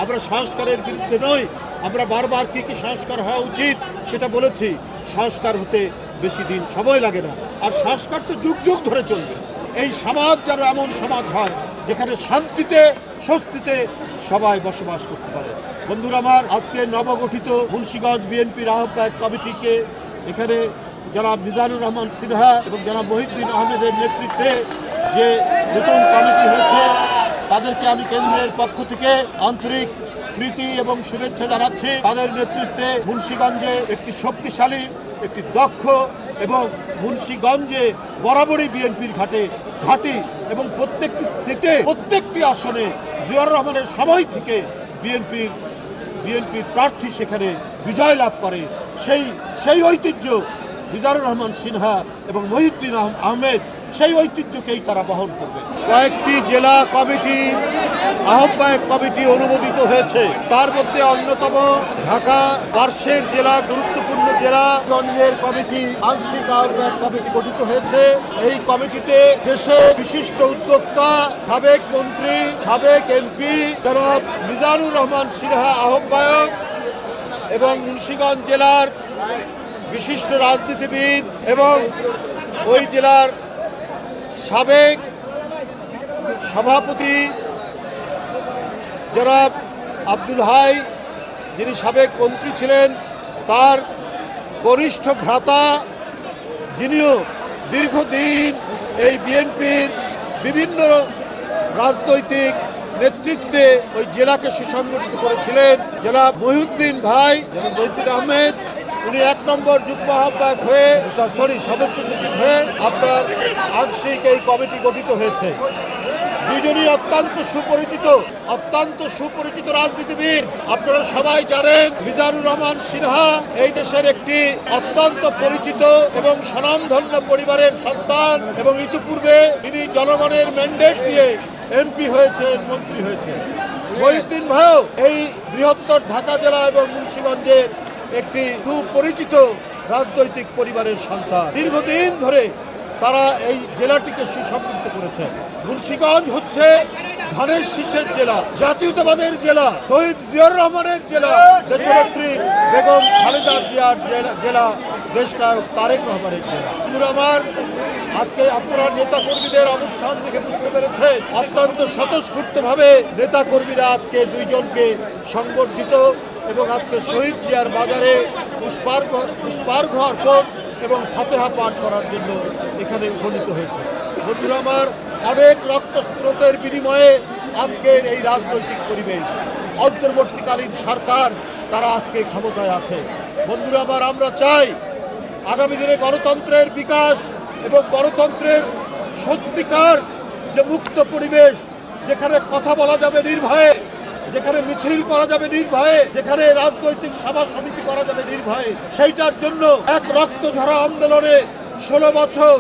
আমরা সংস্কারের বিরুদ্ধে নই। আমরা বারবার কি কি সংস্কার হওয়া উচিত সেটা বলেছি। সংস্কার হতে বেশি দিন সময় লাগে না, আর সংস্কার তো যুগ যুগ ধরে চলবে। এই সমাজ যেন এমন সমাজ হয় যেখানে শান্তিতে স্বস্তিতে সবাই বসবাস করতে পারে। বন্ধুরা আমার, আজকে নবগঠিত মুন্সিগঞ্জ বিএনপির আহ্বায়ক কমিটিকে এখানে জনাব মিজানুর রহমান সিনহা এবং জনাব মহিউদ্দিন আহমেদের নেতৃত্বে যে নতুন কমিটি হয়েছে তাদেরকে আমি কেন্দ্রের পক্ষ থেকে আন্তরিক প্রীতি এবং শুভেচ্ছা জানাচ্ছি। তাদের নেতৃত্বে মুন্সিগঞ্জে একটি শক্তিশালী, একটি দক্ষ এবং মুন্সিগঞ্জে বরাবরই বিএনপির ঘাঁটি এবং প্রত্যেকটি সিটে প্রত্যেকটি আসনে জিয়াউর রহমানের সময় থেকে বিএনপির প্রার্থী সেখানে বিজয় লাভ করে। সেই ঐতিহ্য মিজানুর রহমান সিনহা এবং মহিউদ্দিন আহমেদ সেই ঐতিহ্যকেই তারা বহন করবে। কয়েকটি জেলা কমিটি আহ্বায়ক কমিটি অনুমোদিত হয়েছে। তার মধ্যে অন্যতম ঢাকা পার্শ্বের জেলা, গুরুত্বপূর্ণ জেলাগঞ্জের কমিটি আংশিক আহ্বায়ক কমিটি গঠিত হয়েছে। এই কমিটিতে দেশের বিশিষ্ট উদ্যোক্তা, সাবেক মন্ত্রী, সাবেক এমপি জনাব মিজানুর রহমান সিনহা আহ্বায়ক এবং মুন্সিগঞ্জ জেলার বিশিষ্ট রাজনীতিবিদ এবং ওই জেলার সাবেক সভাপতি জনাব আব্দুল হাই, যিনি সাবেক মন্ত্রী ছিলেন, তার কনিষ্ঠ ভ্রাতা, যিনিও দীর্ঘদিন এই বিএনপির বিভিন্ন রাজনৈতিক নেতৃত্বে ওই জেলাকে সুসংগঠিত করেছিলেন, জনাব মহিউদ্দিন ভাই, জনাব মহিউদ্দিন আহমেদ। উনি ১ নম্বর যুগ্ম আহ্বায়ক হয়ে সদস্য সচিব হয়ে আপনার আংশিক এই কমিটি গঠিত হয়েছে। দুজনই অত্যন্ত সুপরিচিত রাজনীতিবিদ। আপনারা সবাই জানেন মিজানুর রহমান সিনহা এই দেশের একটি অত্যন্ত পরিচিত এবং স্বনামধন্য পরিবারের সন্তান এবং ইতিপূর্বে তিনি জনগণের ম্যান্ডেট দিয়ে এমপি হয়েছেন, মন্ত্রী হয়েছেন। মহিউদ্দিন ভাইও এই বৃহত্তর ঢাকা জেলা এবং মুন্সিগঞ্জের একটি সুপরিচিত রাজনৈতিক পরিবারের সন্তান। দীর্ঘদিন ধরে তারা এই জেলাটিকে সুসংগঠিত করেছেন। মুন্সিগঞ্জ হচ্ছে ধানের শীষের জেলা, জাতীয়তাবাদের জেলা, শহীদ জিয়াউর রহমানের জেলা, দেশনেত্রী বেগম খালেদা জিয়ার জেলা, দেশনায়ক তারেক রহমানের জেলা। আমার আজকে আপনারা নেতা কর্মীদের অবস্থান দেখে বুঝতে পেরেছেন অত্যন্ত স্বতঃস্ফূর্তভাবে নেতা কর্মীরা আজকে দুইজনকে সংবর্ধিত এবং আজকে শহীদ জিয়ার বাজারে পুষ্পার্ঘ অর্পণ এবং ফাতেহা পাঠ করার জন্য এখানে উপনীত হয়েছে। বন্ধুরা আমার, অনেক রক্তস্রোতের বিনিময়ে আজকের এই রাজনৈতিক পরিবেশ, অন্তর্বর্তীকালীন সরকার তারা আজকে ক্ষমতায় আছে। বন্ধুরা আমার, আমরা চাই আগামী দিনে গণতন্ত্রের বিকাশ এবং গণতন্ত্রের সত্যিকার যে মুক্ত পরিবেশ, যেখানে কথা বলা যাবে নির্ভয়ে, যেখানে মিছিল করা যাবে নির্ভয়ে, যেখানে রাজনৈতিক সভা সমিতি করা যাবে নির্ভয়ে, সেইটার জন্য এক রক্তঝরা আন্দোলনে 16 বছর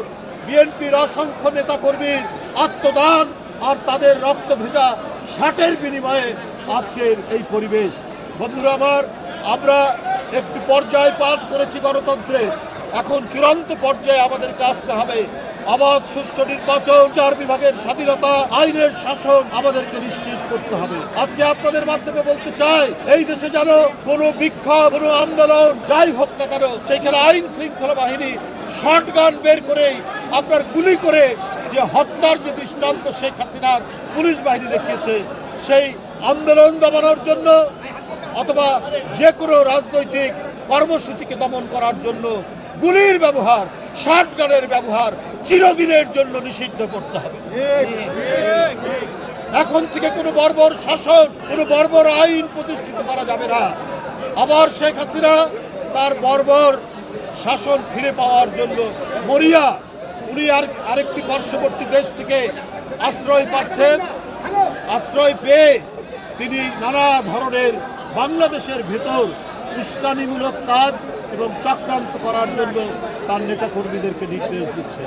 বিএনপির অসংখ্য নেতাকর্মীর আত্মদান আর তাদের রক্ত ভেজা ষাটের বিনিময়ে আজকের এই পরিবেশ। বন্ধুরা আমার, আমরা একটি পর্যায় পার করেছি গণতন্ত্রে, এখন চূড়ান্ত পর্যায়ে আমাদেরকে আসতে হবে। অবাধ সুষ্ঠু নির্বাচন, 4 বিভাগের স্বাধীনতা, আইনের শাসন আমাদেরকে নিশ্চিত করতে হবে। আজকে আপনাদের মাধ্যমে বলতে চাই, এই দেশে যেন কোনো বিক্ষোভ, কোনো আন্দোলন যাই হোক না কেন, সেখানে আইন শৃঙ্খলা বাহিনী শর্টগান বের করেই আপনার গুলি করে যে হত্যার যে দৃষ্টান্ত শেখ হাসিনার পুলিশ বাহিনী দেখিয়েছে, সেই আন্দোলন দমানোর জন্য অথবা যে কোনো রাজনৈতিক কর্মসূচিকে দমন করার জন্য গুলির ব্যবহার, শর্টগানের ব্যবহার চিরদিনের জন্য নিষিদ্ধ করতে হবে। এখন থেকে কোনো বর্বর শাসন, কোনো বর্বর আইন প্রতিষ্ঠিত করা যাবে না। আবার শেখ হাসিনা তার বর্বর শাসন ফিরে পাওয়ার জন্য মরিয়া। উনি আরেকটি পার্শ্ববর্তী দেশ থেকে আশ্রয় পাচ্ছেন। আশ্রয় পেয়ে তিনি নানা ধরনের বাংলাদেশের ভেতর উস্কানিমূলক কাজ এবং চক্রান্ত করার জন্য তার নেতাকর্মীদেরকে নির্দেশ দিচ্ছে।